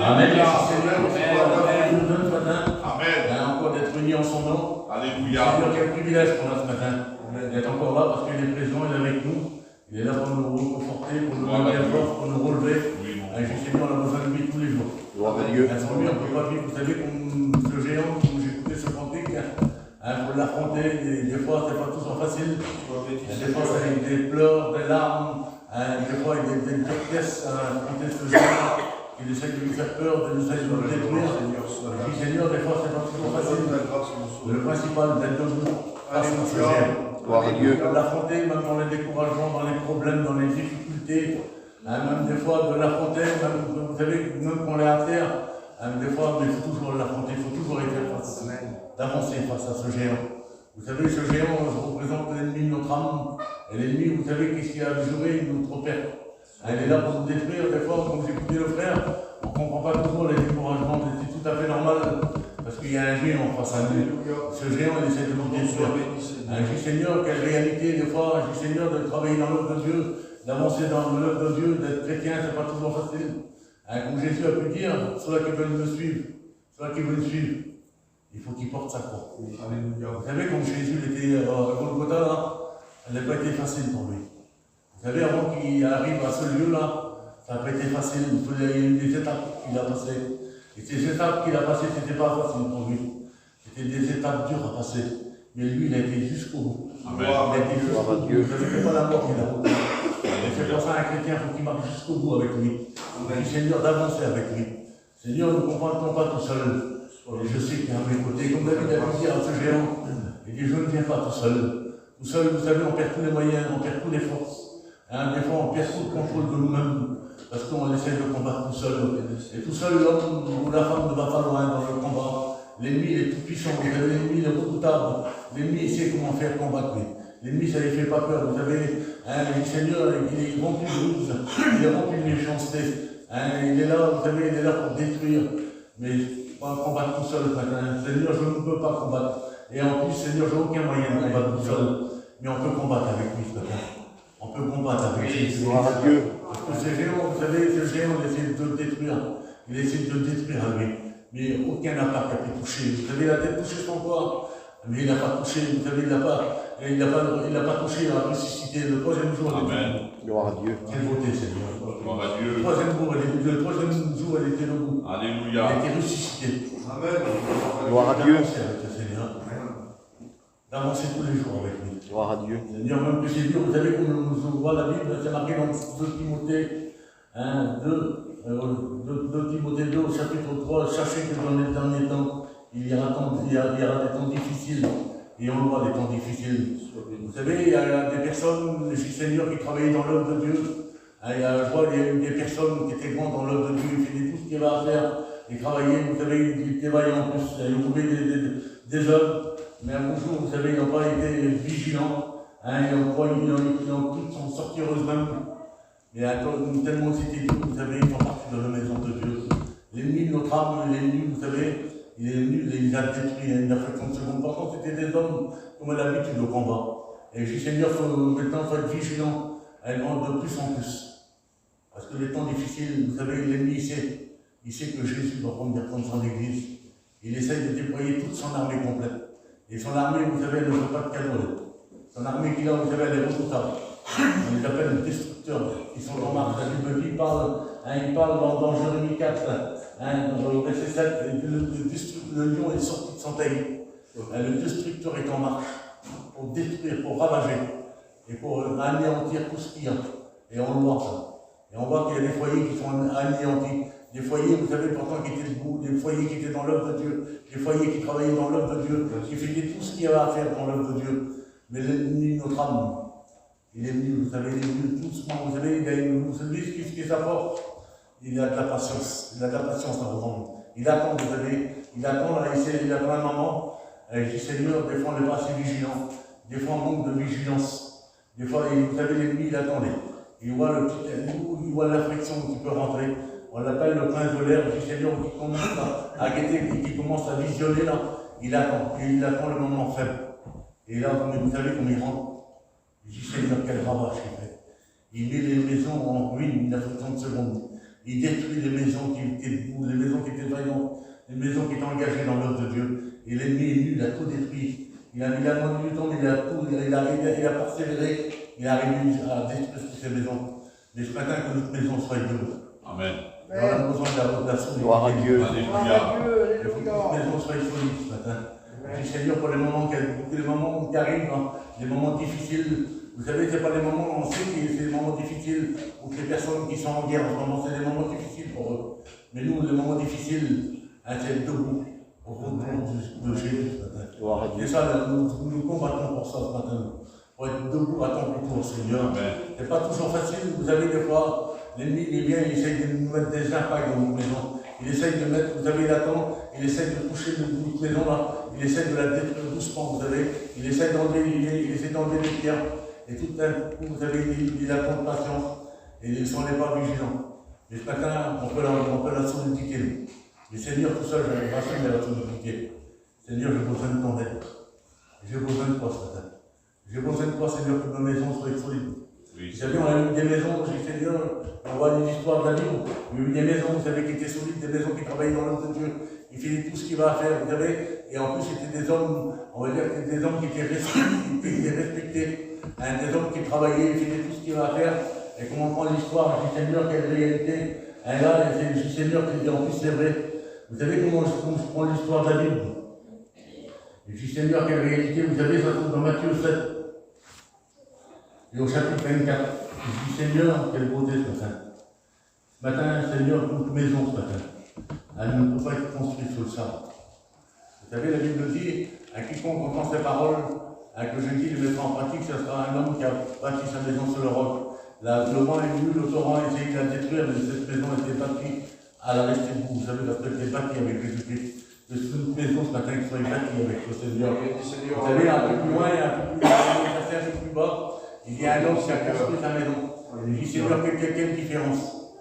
Amen. Seigneur, tu nous donnes ce matin. Amen. Encore d'être unis en son nom. Alléluia. Seigneur, quel privilège qu'on a ce matin. D'être encore là parce qu'il est présent, il est avec nous. Il est là pour nous reconforter, pour nous donner la force, pour nous relever. Seigneur, on a besoin de lui tous les jours. Gloire à Dieu. Sans lui, on ne peut pas vivre. Vous savez, comme ce géant, comme j'ai écouté ce cantique, pour l'affronter, des fois, c'est pas toujours facile. Des fois, c'est avec des pleurs, des larmes, des fois, avec des tristesses à affronter ce géant qui essaie de nous faire peur, de nous détruire. Et puis, Seigneur, des fois, c'est pas toujours facile. Le principal, d'être debout face à ce géant. Gloire à Dieu. De l'affronter, même dans les découragements, dans les problèmes, dans les difficultés. Même des fois, de l'affronter, même, vous savez, même quand on est à terre, des fois, il faut toujours l'affronter, il faut toujours être face, d'avancer face à ce géant. Vous savez, ce géant représente l'ennemi de notre âme. Et l'ennemi, vous savez, qu'est-ce qu'il a joué? Notre père. Elle est là pour nous détruire. Des fois, comme j'écoutais le frère, on ne comprend pas toujours les découragements. C'est tout à fait normal. Parce qu'il y a un géant face à nous. Ce géant, il essaie de nous détruire. Je dis, Seigneur, quelle réalité, des fois, je dis, Seigneur, de travailler dans l'œuvre de Dieu, d'avancer dans l'œuvre de Dieu, d'être chrétien, c'est pas toujours facile. Comme Jésus a pu dire, ceux-là qui veulent me suivre, ceux-là qui veulent suivre, il faut qu'ils portent sa croix. Vous savez, comme Jésus était à Golgotha, là, elle n'a pas été facile pour lui. Vous savez, avant qu'il arrive à ce lieu-là, ça n'a pas été facile. Il y a eu des étapes qu'il a passées. Et ces étapes qu'il a passées, ce n'était pas facile pour lui. C'était des étapes dures à passer. Mais lui, il a été jusqu'au bout. Amen. Il a été jusqu'au bout. Dieu. Vous savez, c'est pas la mort qu'il a reçue. Et c'est pour ça qu'un chrétien, il faut qu'il marche jusqu'au bout avec lui. Et Seigneur, d'avancer avec lui. Seigneur, nous ne comprendrons pas tout seul. Et je sais qu'il y a à mes côtés. Comme David a pu dire à ce géant, il dit, je ne viens pas tout seul. Tout seul, vous savez, on perd tous les moyens, on perd toutes les forces. Des fois, on perd tout le contrôle de nous-mêmes. Parce qu'on essaie de combattre tout seul. Et tout seul, l'homme ou la femme ne va pas loin dans le combat. L'ennemi est tout puissant, l'ennemi est redoutable. L'ennemi sait comment faire combattre. L'ennemi, ça ne lui fait pas peur. Vous savez, le Seigneur, il est rempli de ruse, il est rempli de méchanceté. Il est là, vous savez, il est là pour détruire. Mais pas combattre tout seul. Seigneur, je ne peux pas combattre. Et en plus, Seigneur, je n'ai aucun moyen de combattre tout seul. Mais on peut combattre avec lui ce matin. On peut combattre avec lui. Gloire à Dieu. Parce que ce géant, vous savez, ce géant, il essaie de le détruire. Il essaie de le détruire à lui. Mais aucun attaque n'a pu toucher. Vous savez, il a peut-être touché son corps, mais il n'a pas touché. Vous savez, il n'a pas touché à ressusciter le troisième jour. Amen. Gloire à Dieu. Quelle beauté, Seigneur. Gloire à Dieu. Le troisième jour, elle était debout. Alléluia. Elle était ressuscitée. Amen. Gloire à Dieu. D'avancer avec le Seigneur. D'avancer tous les jours avec lui. Gloire à Dieu. Seigneur, même que c'est dur, vous savez, comme nous voit la Bible, c'est marqué dans 2 Timothée 2 Timothée 2 au chapitre 3, sachez que dans les derniers temps, il y aura des temps difficiles. Et on voit des temps difficiles. Vous savez, il y a des personnes, les Seigneur, qui travaillaient dans l'œuvre de Dieu. Je vois, il y a eu des personnes qui étaient grandes dans l'œuvre de Dieu, ils faisaient tout ce qu'il y avait à faire. Ils travaillaient, vous savez, ils travaillaient en plus, ils trouvaient des œuvres. Mais un jour, vous savez, ils n'ont pas été vigilants. Ils ont cru s'en sortir eux-mêmes. Mais tellement c'était dur, vous savez, ils sont partis dans la maison de Dieu. L'ennemi de notre âme, l'ennemi, vous savez, il est venu, il a détruit, il a fait 30 secondes. Par contre, c'était des hommes qui ont l'habitude au combat. Et je dis, Seigneur, maintenant, il faut être vigilant, de plus en plus. Parce que les temps difficiles, vous savez, l'ennemi, il sait que Jésus va prendre son église. Il essaye de déployer toute son armée complète. Et son armée, vous savez, elle ne veut pas de cadeaux. Son armée qu'il a, vous savez, elle est redoutable. On les appelle les destructeurs. Ils sont en marche. La Bible, il parle dans Jérémie 4, dans le verset 7, le lion est sorti de son taillis. Le destructeur est en marche pour détruire, pour ravager et pour anéantir tout ce qu'il y a. Et on le voit ça. Et on voit qu'il y a des foyers qui sont anéantis. Des foyers, vous savez, pourtant qui étaient debout, des foyers qui étaient dans l'œuvre de Dieu, des foyers qui travaillaient dans l'œuvre de Dieu, qui faisaient tout ce qu'il y avait à faire dans l'œuvre de Dieu. Mais l'ennemi de notre âme, il est venu, vous savez, il est venu doucement, vous savez, il a une, celui qui est sa force, il a de la patience, il a de la patience à revendre. Il attend, vous savez, il attend un moment, et je dis, Seigneur, des fois on n'est pas assez vigilant, des fois on manque de vigilance, des fois, vous savez, l'ennemi, il attendait. Il voit l'affliction qui peut rentrer. On l'appelle le prince de l'air, du Seigneur, qui commence à guetter, qui commence à visionner là. Il attend le moment faible. Et là, vous savez comment il rentre. Il dit, Seigneur, quel ravage il fait. Il met les maisons en ruine, il a fait 30 secondes. Il détruit les maisons qui étaient debout, les maisons qui étaient vaillantes, les maisons qui étaient engagées dans l'œuvre de Dieu. Et l'ennemi est nul, il a tout détruit. Il a demandé du temps, mais il a persévéré, il a réussi à détruire toutes ces maisons. Mais ce matin, que notre maison soit debout. Amen. On a besoin de la solidité. Gloire à Dieu. Il faut que notre maison soit solide ce matin. Je dis Seigneur, pour les moments qui arrivent, hein, les moments difficiles. Vous savez, ce n'est pas les moments, on sait que c'est les moments difficiles où les personnes qui sont en guerre en ce moment, c'est des moments difficiles pour eux. Mais nous, les moments difficiles, hein, c'est être debout au compte de Jésus ce matin. Gloire à Dieu. Et ça, nous combattons pour ça ce matin. Pour être debout à ton retour, Seigneur. Ce n'est pas toujours facile. Vous savez, des fois, l'ennemi, il vient, il essaye de nous mettre des impacts dans notre maison. Il essaye de mettre, vous savez, il attend, il essaye de toucher notre maison là, il essaye de la détruire doucement, vous savez. Il essaye d'enlever les pierres. Et tout d'un coup, vous savez, il a pas de patience. Et ils ne sont pas vigilants. Mais ce matin, on peut la solidité. Mais Seigneur, tout seul, je n'ai pas fait la solidité. Seigneur, j'ai besoin de ton aide. J'ai besoin de toi ce matin. J'ai besoin de toi, Seigneur, que nos maisons soient solides. Oui. Vous savez, on a eu des maisons, j'ai dit, Seigneur, on voit des histoires de la Bible. Il y a eu des maisons, vous savez, qui étaient solides, des maisons qui travaillaient dans l'œuvre de Dieu. Ils faisaient tout ce qu'il va faire, vous savez. Et en plus, c'était des hommes, on va dire, des hommes qui étaient respectés. Hein, des hommes qui travaillaient, ils faisaient tout ce qu'il va faire. Et quand on prend l'histoire, je dis, Seigneur, quelle réalité. Et là, je dis, Seigneur, en plus, c'est vrai. Vous savez comment je prends l'histoire de la Bible? Je dis, Seigneur, quelle réalité. Vous savez, ça se trouve dans Matthieu 7. Et au chapitre 24, je dis, Seigneur, quelle beauté ce matin. Ce matin, Seigneur, toute maison ce matin, elle ne peut pas être construite sur le sable. Vous savez, la Bible dit, à quiconque entend ces paroles, que je dis, le mettra en pratique, ce sera un homme qui a bâti sa maison sur le roc. Le vent est venu, le torrent a essayé de la détruire, mais cette maison a été bâtie à la restée de vous. Vous savez, parce qu'elle était bâtie avec Jésus-Christ. Toute maison ce matin qui soit bâtie avec le Seigneur. Vous savez, un peu plus loin, un peu plus bas, il y a un homme qui a construit sa maison. Il dit, Seigneur, quelle différence.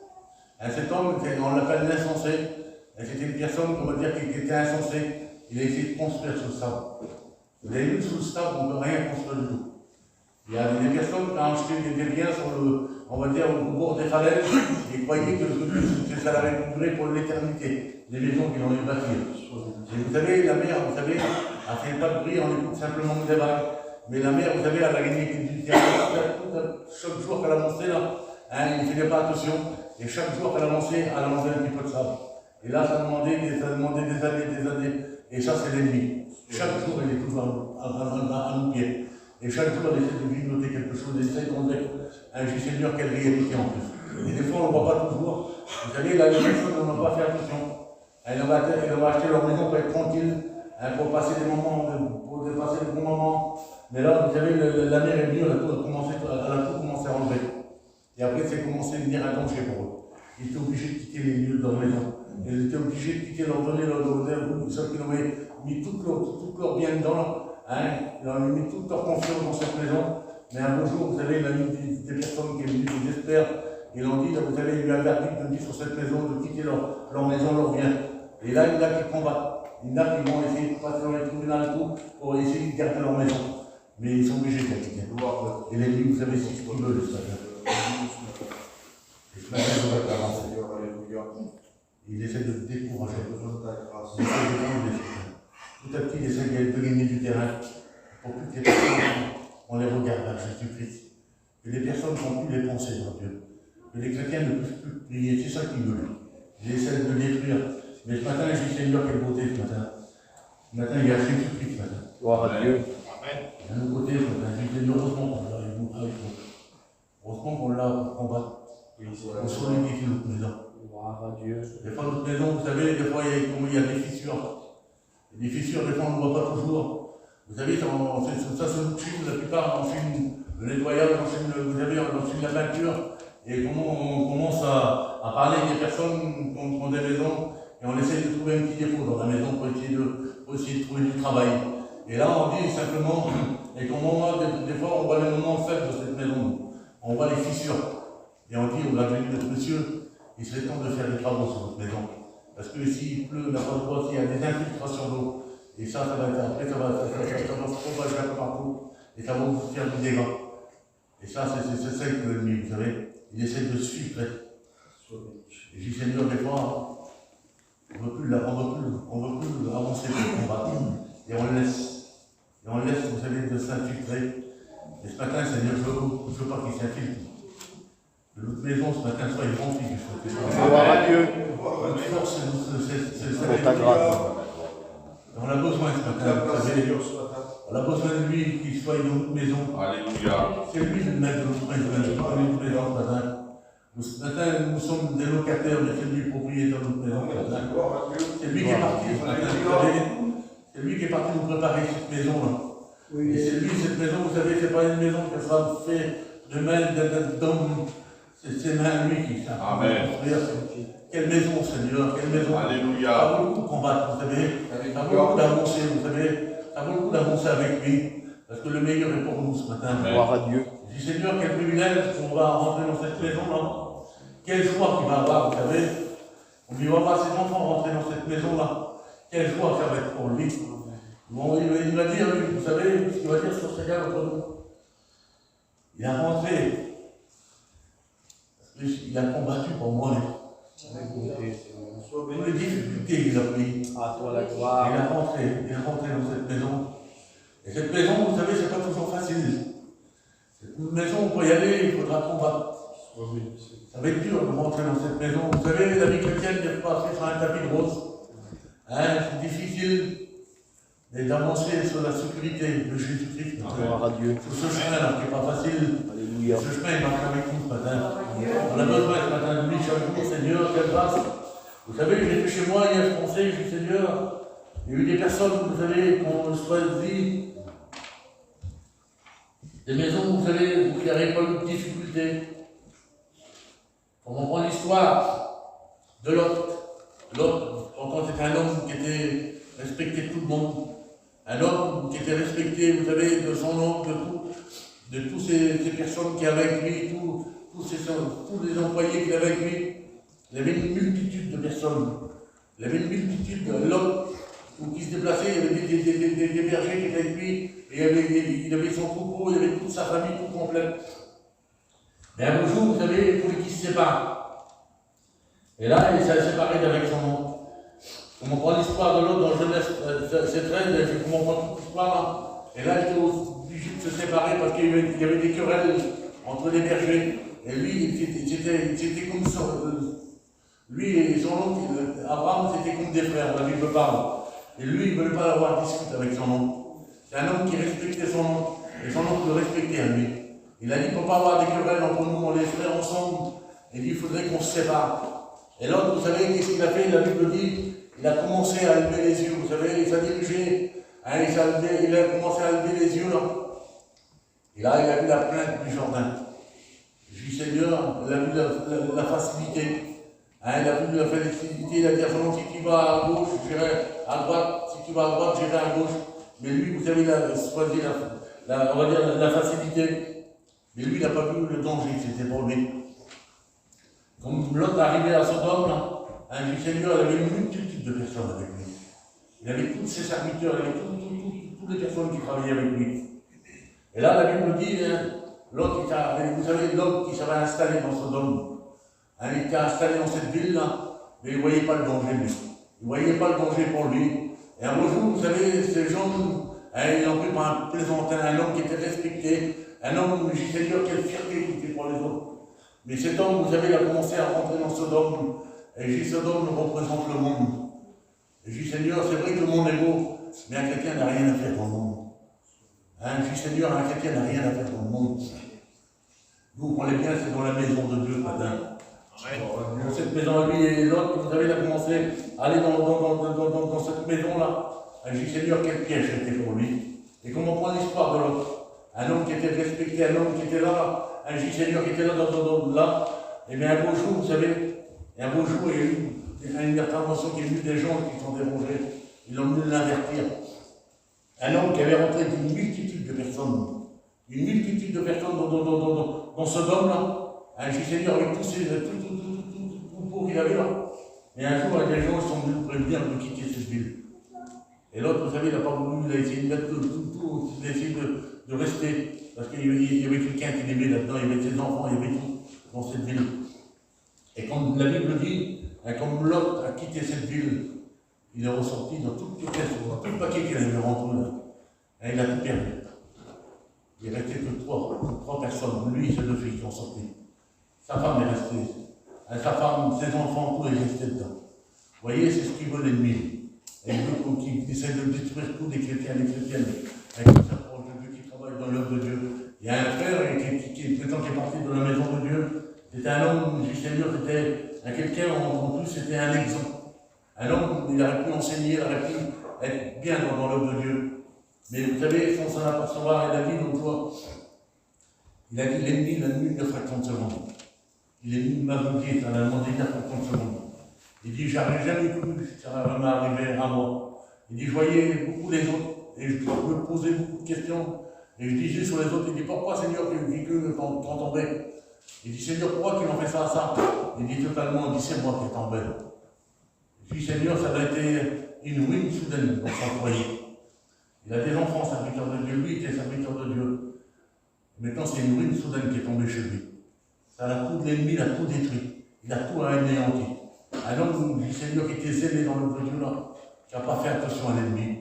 Cet homme, on l'appelle l'insensé. C'était une personne, on va dire, qui était insensée. Il a essayé de construire sur le sable. Vous avez vu, sous le sable, on ne peut rien construire du tout. Il y a des personnes qui ont acheté des biens sur on va dire, au bord des falaises et croyaient que ça allait durer pour l'éternité. Les maisons qu'ils ont eu bâtir. Et vous savez, la mer, vous savez, elle ne fait pas de bruit, on écoute simplement des vagues. Mais la mer, vous savez, elle a gagné du terrain. Chaque jour qu'elle avançait, là, hein, il ne faisait pas attention. Et chaque jour qu'elle avançait, elle avançait un petit peu de sable. Et là, ça demandait des années. Et ça, c'est l'ennemi. Chaque jour, il est toujours à nos pieds. Et chaque jour, elle essaie de grignoter quelque chose, elle essaie de conduire un Seigneur, quelle réalité en plus. Et des fois, on ne le voit pas toujours. Vous savez, là, les personnes n'ont pas fait attention. Elles vont acheter leur maison pour être tranquilles, hein, pour passer des moments, pour passer des bons moments. Mais là, vous savez, la mer est venue, elle a tout commencé à enlever. Et après, c'est commencé à devenir un danger pour eux. Ils étaient obligés de quitter les lieux de leur maison. Ils étaient obligés de quitter leur donner, ceux qui avaient mis tout leur bien dedans. Hein, ils ont mis toute leur confiance dans cette maison. Mais un beau jour, vous savez, il y a eu des personnes qui sont venues, des experts, ils l'ont dit, vous savez, il y a eu un verdict de dire sur cette maison de quitter leur maison, leur bien. Et là, il y en a qui combattent. Il y en a qui vont essayer de passer dans les tribunaux et tout pour essayer de garder leur maison. Mais ils sont obligés de la quitter. Et l'ennemi, vous savez, c'est ce qu'ils veulent ce matin. Et ce matin, je vais avancer. Il essaie de décourager. Tout à petit, il essaie de gagner du terrain pour que les personnes, on les regarde à Jésus-Christ. Que les personnes n'ont plus les pensées dans Dieu. Que les chrétiens ne puissent plus prier. C'est ça qu'ils veulent. Ils essaient de le détruire. Mais ce matin, je dis Seigneur, quelle beauté ce matin. Ce matin, il y a Jésus-Christ ce matin. Gloire à Dieu. À nos côtés ce matin, je dis Seigneur, heureusement qu'on l'a avec nous. Heureusement qu'on l'a pour combattre. Pour solidifier notre maison. Gloire à Dieu. Des fois, notre maison, vous savez, des fois, il y a des fissures. Les fissures, des fois, on ne voit pas toujours. Vous savez, ça se nous filme, la plupart, on filme le nettoyage, on filme la peinture. Et comment on commence à parler des personnes qui ont des maisons, et on essaie de trouver un petit défaut dans la maison pour essayer de trouver du travail. Et là, on dit simplement, et des fois, on voit les moments faibles de cette maison. On voit les fissures. Et on dit, on a venu notre monsieur, il serait temps de faire des travaux sur votre maison. Parce que s'il pleut, n'importe quoi, s'il y a des infiltrations d'eau, et ça va se propager un peu partout, et ça va vous faire du dégât. Et ça, c'est ça que l'ennemi, vous savez, il essaie de se filtrer. Et je dis, Seigneur, des fois, on ne veut plus avancer dans le combat. Et on laisse, vous savez, de s'infiltrer. Et ce matin, Seigneur, je ne veux pas qu'il s'infiltre. Que notre maison, ce matin, soit remplie du feu. Gloire à Dieu. Notre force, c'est Pour ta grâce. on a besoin ce matin, vous savez, on a besoin de lui qu'il soit dans notre maison. Alléluia. C'est lui le maître de notre maison, pas notre maison ce matin. Ce matin, nous sommes des locataires, mais c'est lui le propriétaire de notre maison ce matin. C'est lui qui est parti ce matin, vous savez. C'est lui qui est parti nous préparer cette maison-là. Et c'est lui, cette maison, vous savez, c'est pas une maison qui sera faite de main d'homme. C'est main lui qui s'est construire. Quelle maison, Seigneur, quelle maison. Alléluia. Ça vaut le coup de combattre, vous savez. Ça vaut le coup d'avancer, vous savez. Ça vaut le coup d'avancer avec lui. Parce que le meilleur est pour nous ce matin. Gloire à Dieu. Je dis, Seigneur, quel privilège qu'on va rentrer dans cette maison-là. Quelle joie qu'il va avoir, vous savez. On lui va voir ses enfants rentrer dans cette maison-là. Quelle joie ça va être pour lui. Bon, il va dire, lui, vous savez, ce qu'il va dire sur ce gars entre nous. Il a rentré. Il a combattu pour moi. Toutes les difficultés qu'il a pris. À toi la gloire. Il est rentré dans cette maison. Et cette maison, vous savez, c'est pas toujours facile. Cette maison, pour y aller, il faudra combattre. Ça va être dur de rentrer dans cette maison. Vous savez, la vie chrétienne n'est pas faite sur un tapis de rose. C'est difficile d'avancer sur la sécurité de Jésus-Christ. Gloire à Dieu. Sur ce chemin-là, qui n'est pas facile. Alléluia. Ce chemin, il marche avec nous ce matin. On a besoin ce matin de lui chaque jour, Seigneur, quelle grâce. Vous savez, j'étais chez moi hier, je pensais, je dis, Seigneur, il y a eu des personnes, vous savez, qui ont choisi des maisons, vous savez, où il n'y avait pas eu de difficulté. On prend l'histoire de Lot. Lot, pourtant, c'était un homme qui était respecté de tout le monde. Un homme qui était respecté, vous savez, de son nom, de toutes ces personnes qui avaient avec lui, tous les employés qu'il avait avec lui. Il y avait une multitude de personnes. Il y avait une multitude d'hommes qui se déplaçaient. Il y avait des bergers qui étaient avec lui. Et il avait son troupeau, il avait toute sa famille tout complète. Mais un beau jour, vous savez, il voulait qu'il se sépare. Et là, il s'est séparé d'avec son nom. On prend l'histoire de l'autre dans Genèse, c'est 13, je comprends toute l'histoire. Et là, il était obligé de se séparer parce qu'il y avait des querelles entre les bergers. Et lui, c'était comme ça. Lui et son oncle, Abraham, c'était comme des frères, la Bible parle. Et lui, il ne voulait pas avoir discuté avec son oncle. C'est un homme qui respectait son oncle, et son oncle le respectait à lui. Il a dit, il ne peut pas avoir des querelles entre nous, on est frères ensemble. Il dit, il faudrait qu'on se sépare. Et l'autre, vous savez, qu'est-ce qu'il a fait? La Bible dit, il a commencé à lever les yeux, vous savez, il s'est dirigé, il a commencé à lever les yeux là. Et là, il a vu la plainte du Jourdain. Je dis, Seigneur, il a vu la facilité. Il a vu la facilité, il a dit à son oncle, si tu vas à gauche, j'irai à droite, si tu vas à droite, j'irai à gauche. Mais lui, vous savez, il a choisi on va dire, la facilité. Mais lui, il n'a pas vu le danger que c'était pour lui. Comme l'autre arrivait à Sodome, là, le Seigneur, il avait une multitude de personnes avec lui. Il avait tous ses serviteurs, il avait toutes les personnes qui travaillaient avec lui. Et là, la Bible dit, l'autre, vous savez, l'autre qui s'avait installé dans Sodome, il était installé dans cette ville-là, mais il ne voyait pas le danger, lui. Il ne voyait pas le danger pour lui. Et un beau jour, vous savez, ces gens, ils l'ont pris par un plaisantin, un homme qui était respecté, un homme, je dis, Seigneur, quelle fierté qu'il était pour les autres. Mais cet homme, vous savez, il a commencé à rentrer dans Sodome. Et je dis, Sodome représente le monde. Et je dis, Seigneur, c'est vrai que le monde est beau, mais un chrétien n'a rien à faire dans le monde. Je dis, Seigneur, un chrétien n'a rien à faire dans le monde. Vous comprenez bien, c'est dans la maison de Dieu ce matin. Dans cette maison, lui et l'autre, vous savez, il a commencé à aller dans cette maison-là. Je dis, Seigneur, quel piège c'était pour lui. Et comme on prend l'histoire de l'autre, un homme qui était respecté, un homme qui était là, un dis, Seigneur qui était là, là, et bien un beau jour, vous savez, et un beau jour, il y a eu une intervention qui est venue des gens qui sont dérangés. Ils l'ont venu l'invertir. Un homme qui avait rentré d'une multitude de personnes. Une multitude de personnes dans ce dôme-là. Un Seigneur avec tout le pot qu'il avait là. Et un jour, les gens sont venus prévenir de quitter cette ville. Et l'autre, vous savez, il n'a pas voulu, il a essayé de mettre tout, il a essayé de rester. Parce qu'il y avait quelqu'un qui l'aimait là-dedans, il y avait ses enfants, il y avait tout dans cette ville. Et comme la Bible dit, comme Lot a quitté cette ville, il est ressorti dans tout le paquet qu'il avait rendu là. Et il a tout perdu. Il restait que trois personnes. Lui et ses 2 filles qui sont sortis. Sa femme est restée. Sa femme, ses enfants, tout est resté dedans. Vous voyez, c'est ce qu'il veut l'ennemi. Et il veut qu'il essaie de détruire tous les chrétiens et les chrétiennes. Avec sa parole de Dieu qui travaille dans l'œuvre de Dieu. Il y a un frère qui est parti de la maison de Dieu. C'était un homme du Seigneur, c'était quelqu'un, en plus, c'était un exemple. Un homme, il aurait pu enseigner, il aurait pu être bien dans l'œuvre de Dieu. Mais vous savez, sans s'en apercevoir, il a dit l'autre fois, il a dit l'ennemi ne fera 30 secondes. Il m'a bloqué, ça m'a demandé de faire 30 secondes. Il dit, j'aurais jamais cru que ça va m'arriver à moi. Il dit, je voyais beaucoup les autres, et je me posais beaucoup de questions, et je disais sur les autres, il dit, pourquoi Seigneur, que t'entendais? Il dit, Seigneur, pourquoi tu m'en fais ça? Il dit totalement, il dit, c'est moi qui t'en belle. Il dit, Seigneur, ça a été une ruine soudaine dans son foyer. Il a des enfants, serviteurs de Dieu, lui était serviteur de Dieu. Maintenant, c'est une ruine soudaine qui est tombée chez lui. Ça a tout de l'ennemi, il a tout détruit. Il a tout anéanti. Un homme du Seigneur qui était zélé dans le Dieu là, qui n'a pas fait attention à l'ennemi.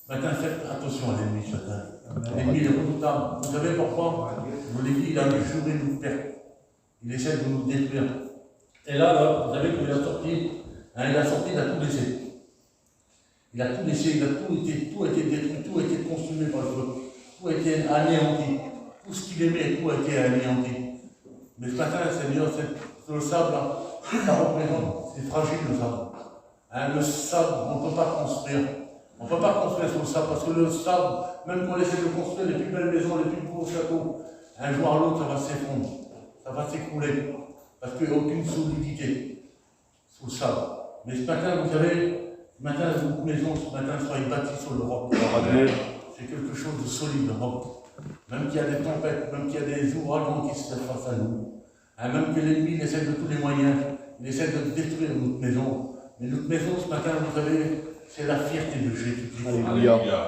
Maintenant, faites attention à l'ennemi ce matin. L'ennemi est redoutable. Vous savez pourquoi? Je vous l'ai dit, il a juré de nous perdre. Il essaie de nous détruire. Et là, vous savez qu'il a sorti, il a tout laissé. Il a tout laissé, tout a été détruit, tout a été consumé par le feu. Tout a été anéanti. Tout ce qu'il aimait, tout a été anéanti. Mais ce matin, Seigneur, le sable, ça représente, c'est fragile le sable. Le sable, on ne peut pas construire. On ne peut pas construire sur le sable, parce que le sable, même qu'on essaie de construire les plus belles maisons, les plus beaux châteaux, un jour à l'autre, ça va s'effondrer. Ça va s'écrouler. Parce qu'il n'y a aucune solidité sous le sable. Mais ce matin, vous savez, ce matin, votre maison, ce matin, soit bâtie sur le roc. C'est quelque chose de solide, le roc. Même qu'il y a des tempêtes, même qu'il y a des ouragans qui se face à nous. Même que l'ennemi essaie de tous les moyens, il essaie de détruire notre maison. Mais notre maison, ce matin, vous savez, c'est la fierté de Jésus-Christ.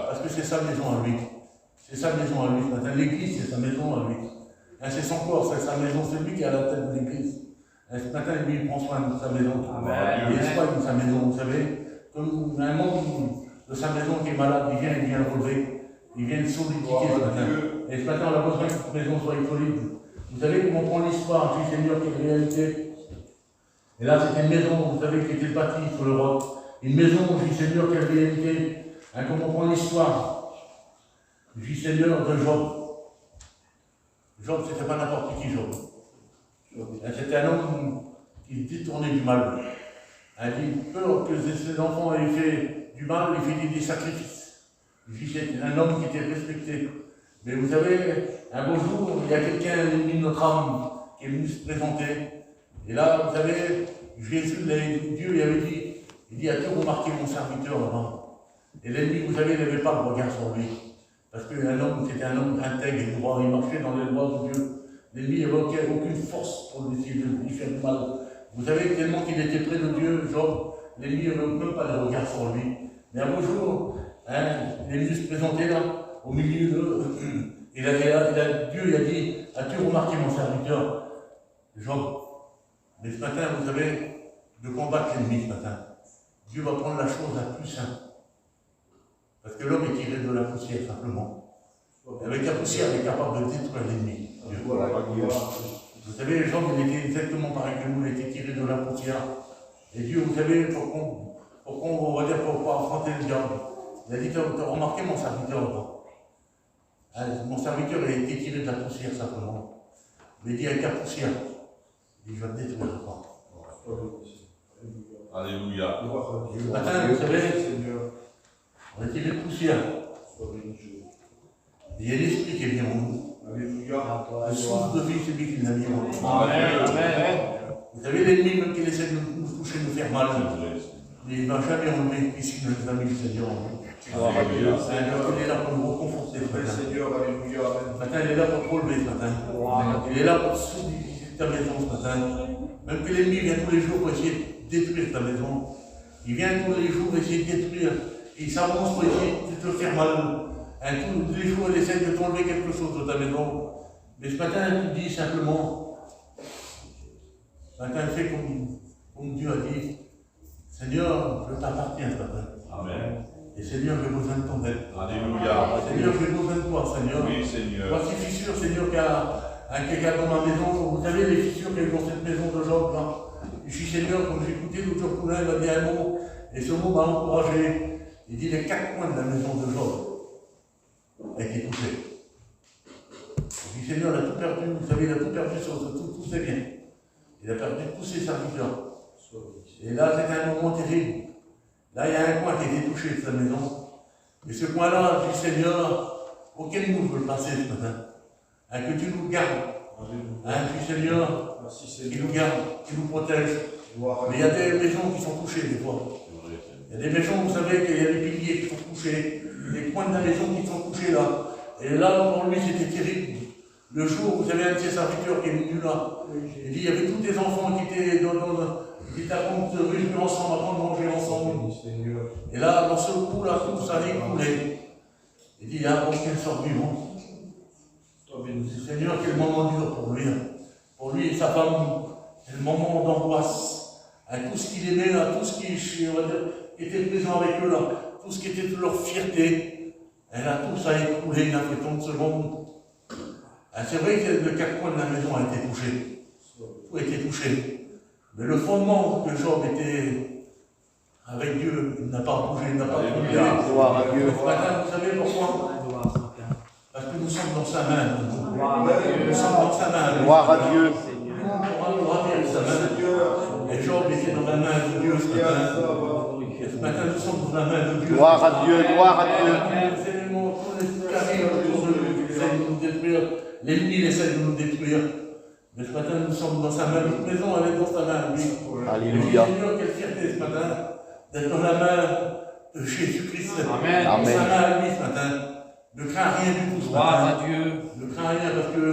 Parce que c'est sa maison à lui. C'est sa maison à lui ce matin. L'église, c'est sa maison à lui. C'est son corps, c'est sa maison, c'est lui qui est à la tête de l'église. Ce matin, lui, il prend soin de sa maison. Il soigne sa maison, vous savez. Comme un membre de sa maison qui est malade, il vient le relever. Il vient de solidifier ce matin. Et ce matin, on a besoin que cette maison soit solide. Vous savez comment on prend l'histoire du Seigneur qui est réalité. Et là, c'était une maison, vous savez, qui était bâtie sur le roc. Une maison du Seigneur qui est réalité. Comment on prend l'histoire du Seigneur de Job. Job, c'était pas n'importe qui, Job. C'était un homme qui détournait du mal. Il a dit peur que ses enfants aient fait du mal, il fait des sacrifices. C'est un homme qui était respecté. Mais vous savez, un beau jour, il y a quelqu'un, l'ennemi de notre âme, qui est venu se présenter. Et là, vous savez, Jésus, Dieu lui avait dit, il dit, as-tu remarqué mon serviteur là-bas? Et l'ennemi, vous savez, il n'avait pas le regard sur lui. Parce qu'un homme, c'était un homme intègre et droit, il marchait dans les lois de Dieu. L'ennemi n'avait aucune force pour essayer de lui faire du mal. Vous savez, tellement qu'il était près de Dieu, Job, l'ennemi n'avait même pas le regard sur lui. Mais un beau jour, il est venu se présenter là, au milieu de. Dieu il a dit, as-tu remarqué mon serviteur, Job? Mais ce matin, vous savez, de combattre l'ennemi ce matin, Dieu va prendre la chose la plus simple. Parce que l'homme est tiré de la poussière simplement. Et avec la poussière, il est capable de détruire l'ennemi. Vous savez, Job, il était exactement pareil que nous, il était tiré de la poussière. Et Dieu, vous savez, pour affronter le diable, il a dit, tu as remarqué mon serviteur? Mon serviteur a été tiré de la poussière simplement. Il a dit, avec la poussière, il dit, je vais te détruire encore. Alléluia. Matin, vous savez, on est tiré de poussière. Il y a l'esprit qui est venu en nous. Le souffle de vie, c'est lui qui l'a mis en nous. Amen. Vous savez, l'ennemi, même qu'il essaie de nous toucher, de nous faire mal, mais il ne va jamais enlever ici de nos amis, le Seigneur en nous. Il est là pour nous reconforter ce matin. Ce matin, il est là pour te relever ce matin. Il est là pour solidifier ta maison ce matin. Même que l'ennemi vient tous les jours pour essayer de détruire ta maison. Il vient tous les jours essayer de détruire. Il s'avance pour essayer de te faire mal. Tous les jours, il essaie de t'enlever quelque chose de ta maison. Mais ce matin, tu dis simplement, matin, fais comme Dieu a dit. Seigneur, je t'appartiens ce matin. Amen. Et Seigneur, j'ai besoin de ton aide. Alléluia. Seigneur, j'ai besoin de toi, Seigneur. Oui, Seigneur. Voici fissure, Seigneur, qu'il y a quelqu'un dans ma maison. Vous savez, les fissures qu'il y a eu dans cette maison de Job, là. Je suis Seigneur, comme j'ai écouté l'autre jour, il m'a dit un mot, et ce mot m'a encouragé. Il dit les 4 coins de la maison de Job a été touché. Je dis Seigneur, il a tout perdu, vous savez, il a tout perdu sur tous ses biens. Il a perdu tous ses serviteurs. Et là, c'était un moment terrible. Là, il y a un coin qui a été touché de sa maison. Et ce coin-là, je dis Seigneur, auquel nous veut le passer ce matin. Que tu nous gardes. Je dis Seigneur, qui nous garde, qui nous protège. Mais il y a des maisons qui sont touchées des fois. Il y a des maisons, vous savez, qu'il y a des piliers qui sont touchés, des coins de la maison qui sont touchés là. Et là, pour lui, c'était terrible. Le jour où vous avez un de ses serviteurs qui est venu là, il dit il y avait tous des enfants qui étaient qui étaient à se réjouir ensemble, avant de manger ensemble. Et là, dans ce coup, là, tout ça allait couler. Il dit il y a un bon qu'elle sort vivant. Seigneur, quel moment dur pour lui. Pour lui et sa femme, c'est le moment d'angoisse. Tout ce qu'il aimait, là, tout ce qui était présent avec eux, là, tout ce qui était de leur fierté, elle a tout ça écoulé, il a fait 30 secondes. C'est vrai que le 4 coins de la maison a été touché. Tout a été touché. Mais le fondement que Job était avec Dieu, il n'a pas bougé, il n'a pas bougé. Gloire à Dieu. Ce matin, vous savez pourquoi? Parce que nous sommes dans sa main. Nous sommes dans sa main. Gloire à Dieu. On va dire sa main. Et Job était dans la main de Dieu ce matin. Et ce matin, nous sommes dans la main de Dieu. Gloire à Dieu. Gloire à Dieu. Les éléments, tous les trucs arrivent autour de nous, qui essaient de nous détruire. L'ennemi essaie de nous détruire. Mais ce matin, nous sommes dans sa main. Notre maison, elle est dans sa main, lui. Alléluia. Seigneur, quelle fierté ce matin d'être dans la main de Jésus-Christ. Amen. Dans sa main à lui ce matin. Ne crains rien du tout ce matin. Gloire à Dieu. Ne crains rien parce que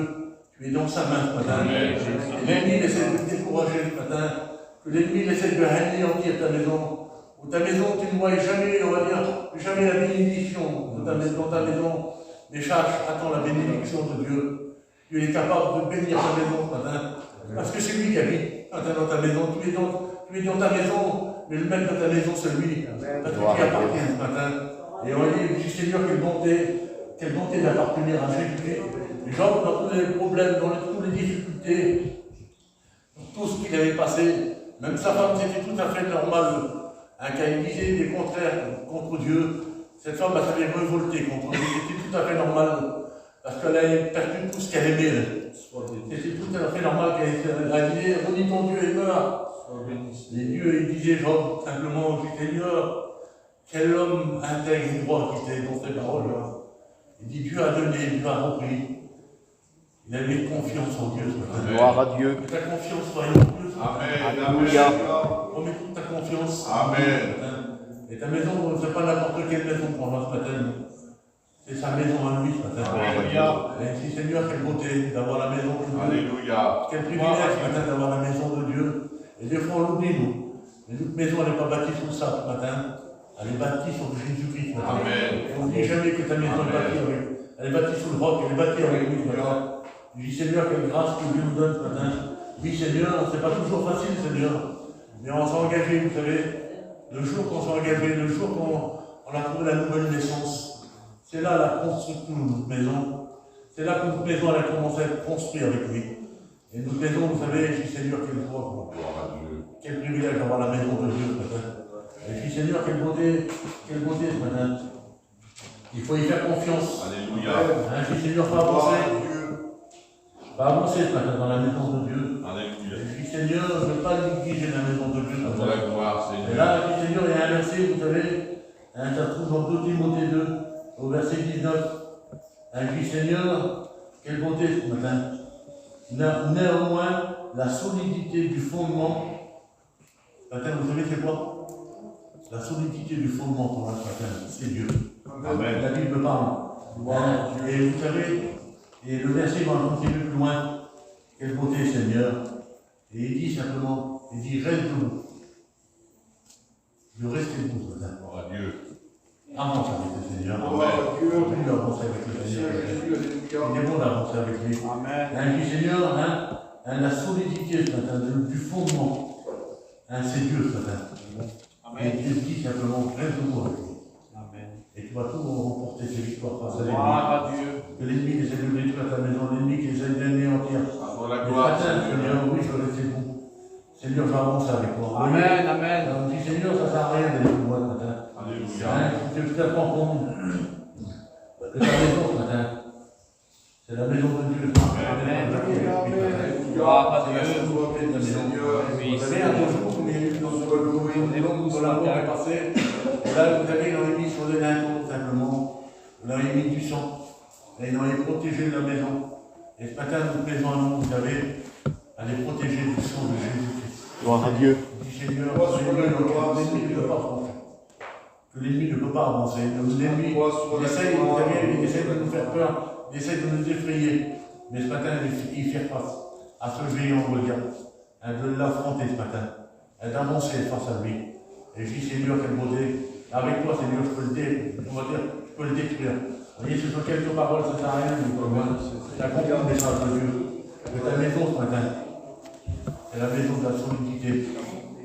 tu es dans sa main ce matin. L'ennemi essaie de te décourager ce matin. Que l'ennemi essaie de anéantir ta maison. Ou ta maison, tu ne vois jamais, on va dire, jamais la bénédiction dans ta maison. Mais cherche, attends la bénédiction de Dieu. Dieu est capable de bénir ta maison ce matin. Parce que c'est lui qui habite dans ta maison. Tu es dans ta maison, mais le maître de ta maison, c'est lui. Parce que tu appartiens ce matin. Et on dit, Seigneur, quelle bonté d'appartenir à Jésus-Christ. Job, dans tous les problèmes, dans toutes les difficultés, tout ce qu'il avait passé, même sa femme, c'était tout à fait normal. Quand il disait des contraires contre Dieu, cette femme s'avait révolté contre Dieu. C'était tout à fait normal. Parce qu'elle avait perdu tout ce qu'elle aimait. C'était tout à fait normal qu'elle disait, redis ton Dieu et meurt. Et Dieu, il disait, Job, simplement, Seigneur, quel homme intègre et droit qui était dans ces paroles-là. Il dit, Dieu a donné, Dieu a repris. Il a mis confiance en Dieu ce matin. Gloire à Dieu. Que ta confiance soit en Dieu ce matin. Alléluia. Remets toute ta confiance. Amen. Et ta maison, ce n'est pas n'importe quelle maison pour moi ce matin. C'est sa maison à lui ce matin. Alléluia. Et si Seigneur, quelle beauté d'avoir la maison de Dieu. Alléluia. Quel privilège ce matin d'avoir la maison de Dieu. Et des fois on l'oublie nous. Mais notre maison elle n'est pas bâtie sur ça ce matin. Elle est bâtie sur Jésus-Christ ce matin. Amen. Et on n'oublie jamais que ta maison est bâtie avec. Elle est bâtie sur le roc, elle est bâtie avec lui ce matin. Je dis Seigneur, quelle grâce que Dieu nous donne ce matin. Oui Seigneur, c'est pas toujours facile Seigneur. Mais on s'est engagé, vous savez. Le jour qu'on s'est engagé, le jour qu'on a trouvé la nouvelle naissance. C'est là la construction de notre maison. C'est là que notre maison elle a commencé à être construite avec lui. Et notre maison, vous savez, je dis Seigneur, quelle joie, quel privilège d'avoir la maison de Dieu ce matin. Et je dis Seigneur, quelle beauté ce matin. Il faut y faire confiance. Alléluia. Je dis Seigneur, va avancer. Va avancer ce matin dans la maison de Dieu. Alléluia. Et je dis Seigneur, je ne veux pas négliger la maison de Dieu. Pour la gloire, Seigneur. Et là, je dis Seigneur, il y a un verset, vous savez, ça se trouve dans 2 Timothée 2. Au verset 19, je dis Seigneur, quelle beauté ce matin. Néanmoins, la solidité du fondement. Ce matin, vous savez c'est quoi? La solidité du fondement pour ce matin, c'est Dieu. Amen. La Bible parle. Et vous savez, et le verset va un petit peu plus loin. Quelle beauté Seigneur. Et il dit simplement, il dit reste debout. Je reste debout ce matin. Gloire à Dieu. Avance avec le Seigneur. Amen. Continue d'avancer avec le Seigneur. Il est bon d'avancer avec lui. Amen. Je dis Seigneur, Hein, la solidité ce matin, du fondement. Hein, c'est Dieu ce matin. Et Dieu dit simplement, reste-moi avec lui. Et tu vas tout remporter tes victoires face à l'ennemi. Que l'ennemi essaie de détruire ta maison, l'ennemi qui essaie d'anéantir. Pour la Mais ce gloire, matin, Seigneur. Seigneur, oui, je vais rester bon. Seigneur, je vais avancer avec toi. Amen, amen. On dit, Seigneur, ça ne sert à rien d'aller plus loin ce matin. Alléluia. Hein, tu te fais comprendre que ta maison ce matin, c'est la maison de Dieu. Amen. Gloire à Dieu. Vous savez, un beau jour, il y a eu dans ce l'amour est passé. Là, vous avez, ils ont mis sur des linteaux, simplement. Là, ils ont mis du sang. Et ils ont protégé la maison. Et ce matin, notre maison à nous, vous savez, elle est protégée du sang de Jésus-Christ. Gloire à Dieu. Dit Seigneur, l'ennemi ne peut pas franchir. Que l'ennemi ne peut pas avancer. L'ennemi, il essaie, vous savez, il essaie de nous faire peur, il essaie de nous effrayer. Mais ce matin, il fait face à ce géant, on va dire, de l'affronter ce matin, d'avancer face à lui. Et je dis, Seigneur, quelle beauté. Avec toi, Seigneur, je peux le détruire. Vous voyez, ce sont quelques paroles, ça ne sert à rien, mais pour moi, c'est la compris le message de Dieu. Que ta maison ce matin, c'est la maison de la solidité.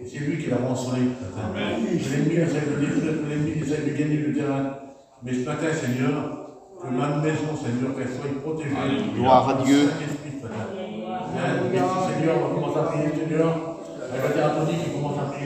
C'est lui qui la rend solide ce matin. Que l'ennemi essaie de détruire, que l'ennemi essaie de gagner le terrain. Mais ce matin, Seigneur, que ma maison, Seigneur, qu'elle soit protégée. Gloire à Dieu. Saint-Esprit ce matin. Merci, Seigneur, on va commencer à prier, Seigneur. Elle va dire à Tony qui commence à prier.